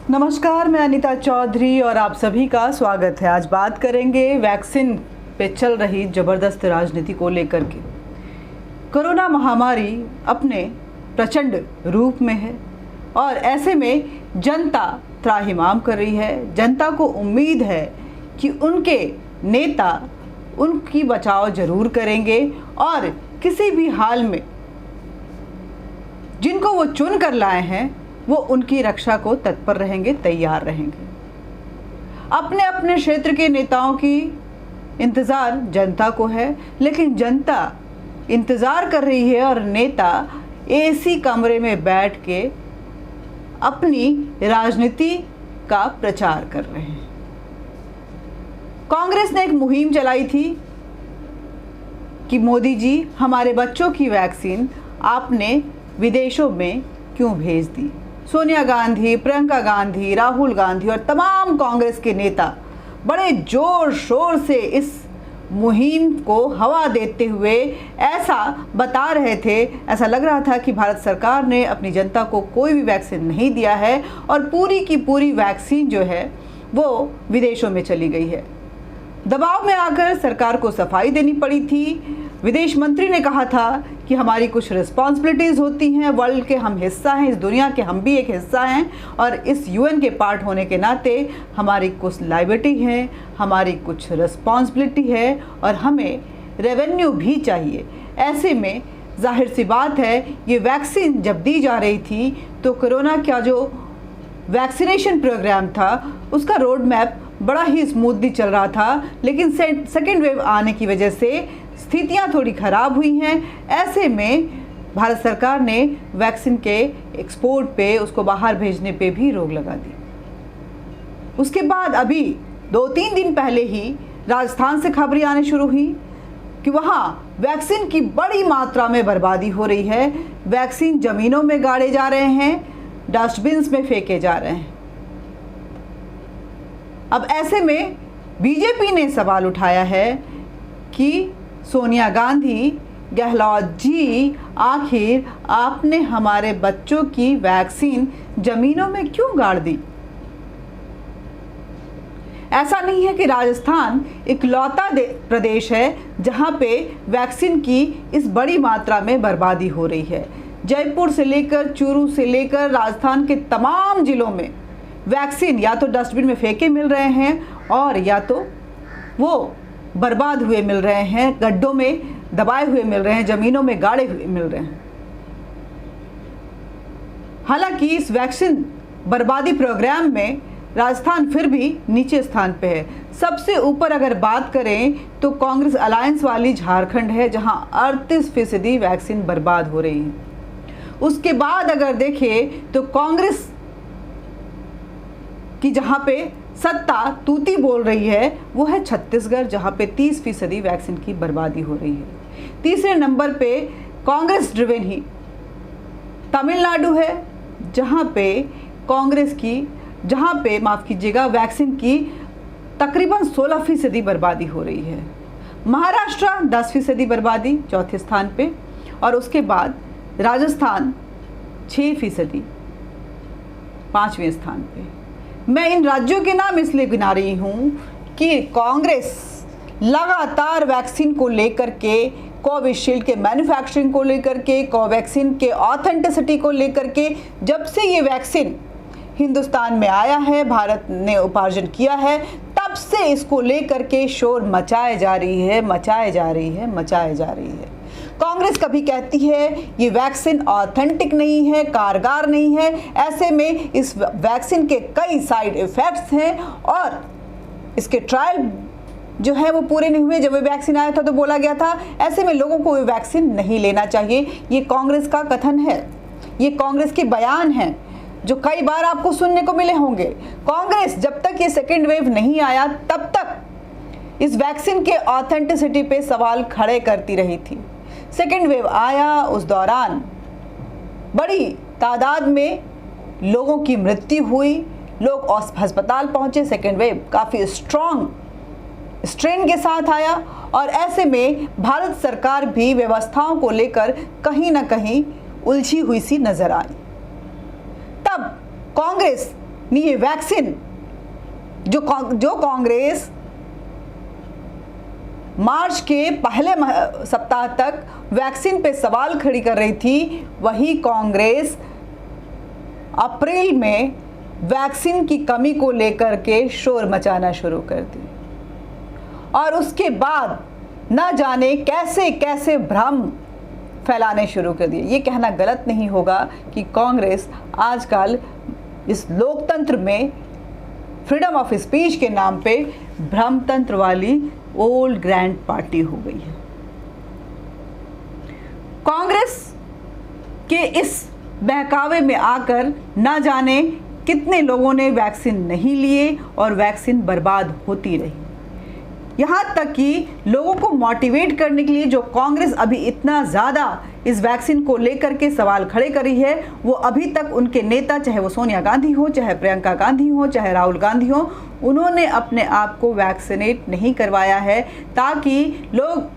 नमस्कार, मैं अनीता चौधरी और आप सभी का स्वागत है। आज बात करेंगे वैक्सीन पे चल रही ज़बरदस्त राजनीति को लेकर के। कोरोना महामारी अपने प्रचंड रूप में है और ऐसे में जनता त्राहिमाम कर रही है। जनता को उम्मीद है कि उनके नेता उनकी बचाव जरूर करेंगे और किसी भी हाल में जिनको वो चुन कर लाए हैं वो उनकी रक्षा को तत्पर रहेंगे, तैयार रहेंगे। अपने अपने क्षेत्र के नेताओं की इंतज़ार जनता को है, लेकिन जनता इंतज़ार कर रही है और नेता एसी कमरे में बैठ के अपनी राजनीति का प्रचार कर रहे हैं। कांग्रेस ने एक मुहिम चलाई थी कि मोदी जी, हमारे बच्चों की वैक्सीन आपने विदेशों में क्यों भेज दी। सोनिया गांधी, प्रियंका गांधी, राहुल गांधी और तमाम कांग्रेस के नेता बड़े जोर शोर से इस मुहिम को हवा देते हुए ऐसा बता रहे थे, ऐसा लग रहा था कि भारत सरकार ने अपनी जनता को कोई भी वैक्सीन नहीं दिया है और पूरी की पूरी वैक्सीन जो है वो विदेशों में चली गई है। दबाव में आकर सरकार को सफाई देनी पड़ी थी। विदेश मंत्री ने कहा था कि हमारी कुछ रिस्पॉन्सिबिलिटीज़ होती हैं, वर्ल्ड के हम हिस्सा हैं, इस दुनिया के हम भी एक हिस्सा हैं और इस यूएन के पार्ट होने के नाते हमारी कुछ लायबिलिटी है, हमारी कुछ रिस्पॉन्सिबिलिटी है और हमें रेवेन्यू भी चाहिए। ऐसे में जाहिर सी बात है, ये वैक्सीन जब दी जा रही थी तो कोरोना का जो वैक्सीनेशन प्रोग्राम था उसका रोड मैप बड़ा ही स्मूथली चल रहा था, लेकिन सेकेंड वेव आने की वजह से स्थितियां थोड़ी ख़राब हुई हैं। ऐसे में भारत सरकार ने वैक्सीन के एक्सपोर्ट पे, उसको बाहर भेजने पे भी रोक लगा दी। उसके बाद अभी 2-3 दिन पहले ही राजस्थान से खबरें आने शुरू हुई कि वहाँ वैक्सीन की बड़ी मात्रा में बर्बादी हो रही है। वैक्सीन ज़मीनों में गाड़े जा रहे हैं, डस्टबिन्स में फेंके जा रहे हैं। अब ऐसे में बीजेपी ने सवाल उठाया है कि सोनिया गांधी, गहलोत जी, आखिर आपने हमारे बच्चों की वैक्सीन जमीनों में क्यों गाड़ दी। ऐसा नहीं है कि राजस्थान इकलौता प्रदेश है जहां पे वैक्सीन की इस बड़ी मात्रा में बर्बादी हो रही है। जयपुर से लेकर चूरू से लेकर राजस्थान के तमाम जिलों में वैक्सीन या तो डस्टबिन में फेंके मिल रहे हैं और या तो वो बर्बाद हुए मिल रहे हैं, गड्ढों में दबाए हुए मिल रहे हैं, ज़मीनों में गाड़े हुए मिल रहे हैं। हालांकि इस वैक्सीन बर्बादी प्रोग्राम में राजस्थान फिर भी नीचे स्थान पे है। सबसे ऊपर अगर बात करें तो कांग्रेस अलायंस वाली झारखंड है जहां 38% वैक्सीन बर्बाद हो रही है। उसके बाद अगर देखें तो कांग्रेस कि जहाँ पे सत्ता तूती बोल रही है वो है छत्तीसगढ़, जहाँ पे 30% वैक्सीन की बर्बादी हो रही है। तीसरे नंबर पे कांग्रेस ड्रिवन ही तमिलनाडु है जहाँ पे माफ़ कीजिएगा वैक्सीन की तकरीबन 16% बर्बादी हो रही है। महाराष्ट्र 10% बर्बादी चौथे स्थान पे और उसके बाद राजस्थान 6% 5वें स्थान पे। मैं इन राज्यों के नाम इसलिए गिना रही हूँ कि कांग्रेस लगातार वैक्सीन को लेकर के, कोविशील्ड के मैन्युफैक्चरिंग को लेकर के, कोवैक्सीन के ऑथेंटिसिटी को लेकर के, जब से ये वैक्सीन हिंदुस्तान में आया है, भारत ने उपार्जन किया है, तब से इसको लेकर के शोर मचाए जा रही है। कांग्रेस कभी कहती है ये वैक्सीन ऑथेंटिक नहीं है, कारगर नहीं है। ऐसे में इस वैक्सीन के कई साइड इफ़ेक्ट्स हैं और इसके ट्रायल जो है वो पूरे नहीं हुए। जब ये वैक्सीन आया था तो बोला गया था ऐसे में लोगों को ये वैक्सीन नहीं लेना चाहिए। ये कांग्रेस का कथन है, ये कांग्रेस के बयान हैं जो कई बार आपको सुनने को मिले होंगे। कांग्रेस जब तक ये सेकेंड वेव नहीं आया तब तक इस वैक्सीन के ऑथेंटिसिटी पे सवाल खड़े करती रही थी। सेकेंड वेव आया, उस दौरान बड़ी तादाद में लोगों की मृत्यु हुई, लोग अस्पताल पहुंचे। सेकेंड वेव काफ़ी स्ट्रॉन्ग स्ट्रेन के साथ आया और ऐसे में भारत सरकार भी व्यवस्थाओं को लेकर कहीं ना कहीं उलझी हुई सी नजर आई। तब कांग्रेस नहीं, ये वैक्सीन जो कांग्रेस मार्च के पहले सप्ताह तक वैक्सीन पे सवाल खड़ी कर रही थी, वही कांग्रेस अप्रैल में वैक्सीन की कमी को लेकर के शोर मचाना शुरू कर दी और उसके बाद न जाने कैसे कैसे भ्रम फैलाने शुरू कर दिए। ये कहना गलत नहीं होगा कि कांग्रेस आजकल इस लोकतंत्र में फ्रीडम ऑफ स्पीच के नाम पे भ्रमतंत्र वाली ओल्ड ग्रैंड पार्टी हो गई है। कांग्रेस के इस बहकावे में आकर ना जाने कितने लोगों ने वैक्सीन नहीं लिए और वैक्सीन बर्बाद होती रही। यहाँ तक कि लोगों को मोटिवेट करने के लिए जो कांग्रेस अभी इतना ज़्यादा इस वैक्सीन को लेकर के सवाल खड़े कर रही है, वो अभी तक उनके नेता, चाहे वो सोनिया गांधी हो, चाहे प्रियंका गांधी हो, चाहे राहुल गांधी हो, उन्होंने अपने आप को वैक्सीनेट नहीं करवाया है, ताकि लोग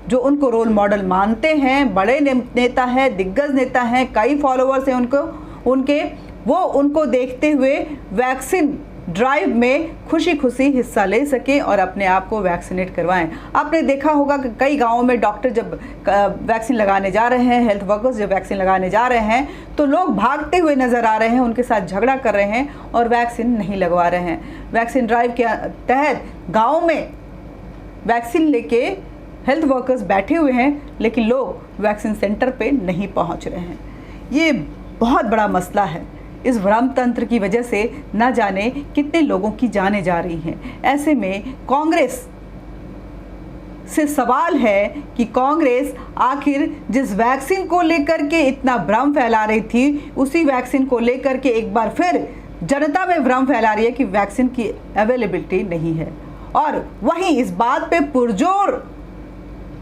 जो उनको रोल मॉडल मानते हैं, बड़े नेता हैं, दिग्गज नेता हैं, कई फॉलोअर्स हैं वो उनको देखते हुए वैक्सीन ड्राइव में खुशी खुशी हिस्सा ले सकें और अपने आप को वैक्सीनेट करवाएं। आपने देखा होगा कि कई गांवों में डॉक्टर जब वैक्सीन लगाने जा रहे हैं, हेल्थ वर्कर्स जब वैक्सीन लगाने जा रहे हैं, तो लोग भागते हुए नज़र आ रहे हैं, उनके साथ झगड़ा कर रहे हैं और वैक्सीन नहीं लगवा रहे हैं। वैक्सीन ड्राइव के तहत गाँव में वैक्सीन लेके हेल्थ वर्कर्स बैठे हुए हैं, लेकिन लोग वैक्सीन सेंटर पे नहीं पहुंच रहे हैं। ये बहुत बड़ा मसला है। इस भ्रमतंत्र की वजह से न जाने कितने लोगों की जानें जा रही हैं। ऐसे में कांग्रेस से सवाल है कि कांग्रेस आखिर जिस वैक्सीन को लेकर के इतना भ्रम फैला रही थी, उसी वैक्सीन को लेकर के एक बार फिर जनता में भ्रम फैला रही है कि वैक्सीन की अवेलेबिलिटी नहीं है, और वहीं इस बात पे पुरजोर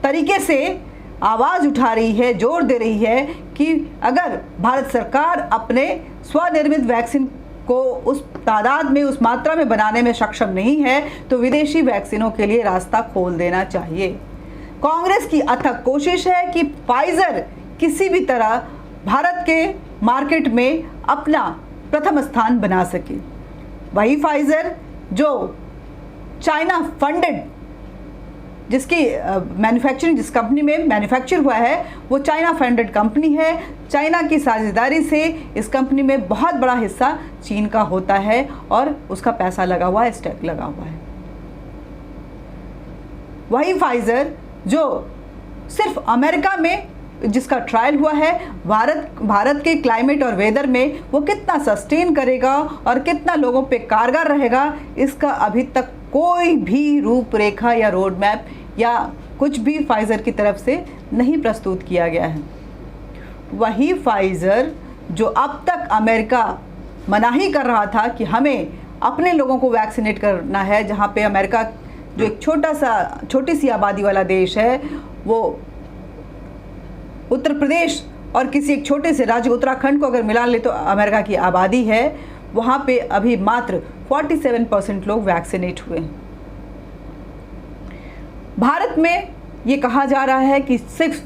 तरीके से आवाज़ उठा रही है, जोर दे रही है कि अगर भारत सरकार अपने स्वनिर्मित वैक्सीन को उस तादाद में, उस मात्रा में बनाने में सक्षम नहीं है, तो विदेशी वैक्सीनों के लिए रास्ता खोल देना चाहिए। कांग्रेस की अथक कोशिश है कि फाइजर किसी भी तरह भारत के मार्केट में अपना प्रथम स्थान बना सके। वही फाइजर जो चाइना फंडेड, जिसकी मैन्युफैक्चरिंग जिस कंपनी में मैन्युफैक्चर हुआ है वो चाइना फंडेड कंपनी है। चाइना की साझेदारी से इस कंपनी में बहुत बड़ा हिस्सा चीन का होता है और उसका पैसा लगा हुआ है, स्टैक लगा हुआ है। वही फाइजर जो सिर्फ अमेरिका में जिसका ट्रायल हुआ है, भारत के क्लाइमेट और वेदर में वो कितना सस्टेन करेगा और कितना लोगों पे कारगर रहेगा, इसका अभी तक कोई भी रूपरेखा या रोड मैप या कुछ भी फाइजर की तरफ से नहीं प्रस्तुत किया गया है। वही फाइजर जो अब तक अमेरिका मनाही कर रहा था कि हमें अपने लोगों को वैक्सीनेट करना है, जहाँ पे अमेरिका जो एक छोटी सी आबादी वाला देश है, वो उत्तर प्रदेश और किसी एक छोटे से राज्य उत्तराखंड को अगर मिला ले तो अमेरिका की आबादी है, वहाँ पे अभी मात्र 47% लोग वैक्सीनेट हुए हैं। भारत में ये कहा जा रहा है कि सिर्फ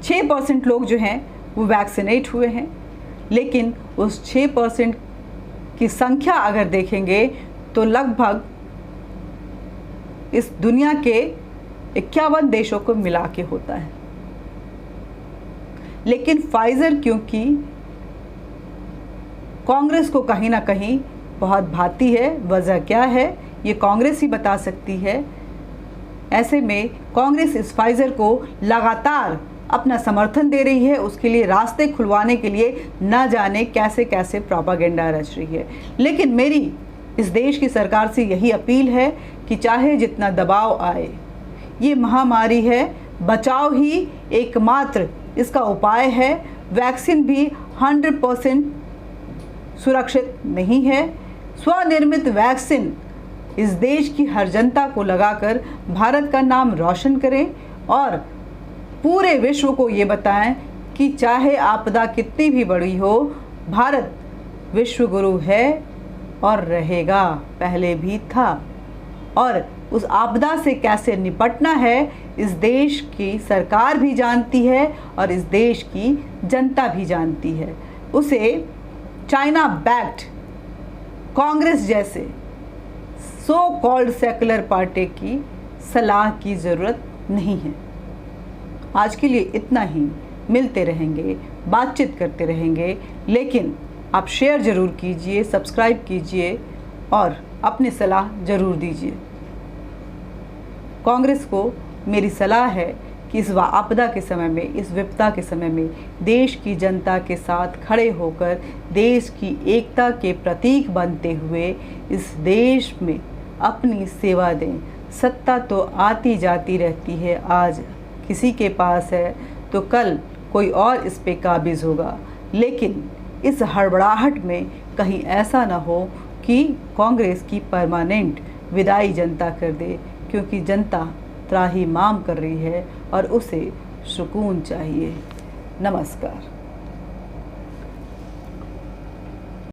6% लोग जो हैं वो वैक्सीनेट हुए हैं, लेकिन उस 6% की संख्या अगर देखेंगे तो लगभग इस दुनिया के 51 देशों को मिला के होता है। लेकिन फाइजर क्योंकि कांग्रेस को कहीं ना कहीं बहुत भाती है, वजह क्या है ये कांग्रेस ही बता सकती है। ऐसे में कांग्रेस इस फाइजर को लगातार अपना समर्थन दे रही है, उसके लिए रास्ते खुलवाने के लिए न जाने कैसे कैसे प्रोपागेंडा रच रही है। लेकिन मेरी इस देश की सरकार से यही अपील है कि चाहे जितना दबाव आए, ये महामारी है, बचाव ही एकमात्र इसका उपाय है। वैक्सीन भी 100% सुरक्षित नहीं है। स्वनिर्मित वैक्सीन इस देश की हर जनता को लगाकर भारत का नाम रोशन करें और पूरे विश्व को ये बताएं कि चाहे आपदा कितनी भी बड़ी हो, भारत विश्व गुरु है और रहेगा, पहले भी था। और उस आपदा से कैसे निपटना है इस देश की सरकार भी जानती है और इस देश की जनता भी जानती है। उसे चाइना बैक्ड कांग्रेस जैसे सो कॉल्ड सेकुलर पार्टी की सलाह की ज़रूरत नहीं है। आज के लिए इतना ही। मिलते रहेंगे, बातचीत करते रहेंगे, लेकिन आप शेयर ज़रूर कीजिए, सब्सक्राइब कीजिए और अपनी सलाह ज़रूर दीजिए। कांग्रेस को मेरी सलाह है कि इस आपदा के समय में, इस विपदा के समय में देश की जनता के साथ खड़े होकर देश की एकता के प्रतीक बनते हुए इस देश में अपनी सेवा दें। सत्ता तो आती जाती रहती है, आज किसी के पास है तो कल कोई और इस पे काबिज होगा, लेकिन इस हड़बड़ाहट में कहीं ऐसा ना हो कि कांग्रेस की परमानेंट विदाई जनता कर दे, क्योंकि जनता त्राहिमाम कर रही है और उसे सुकून चाहिए। नमस्कार।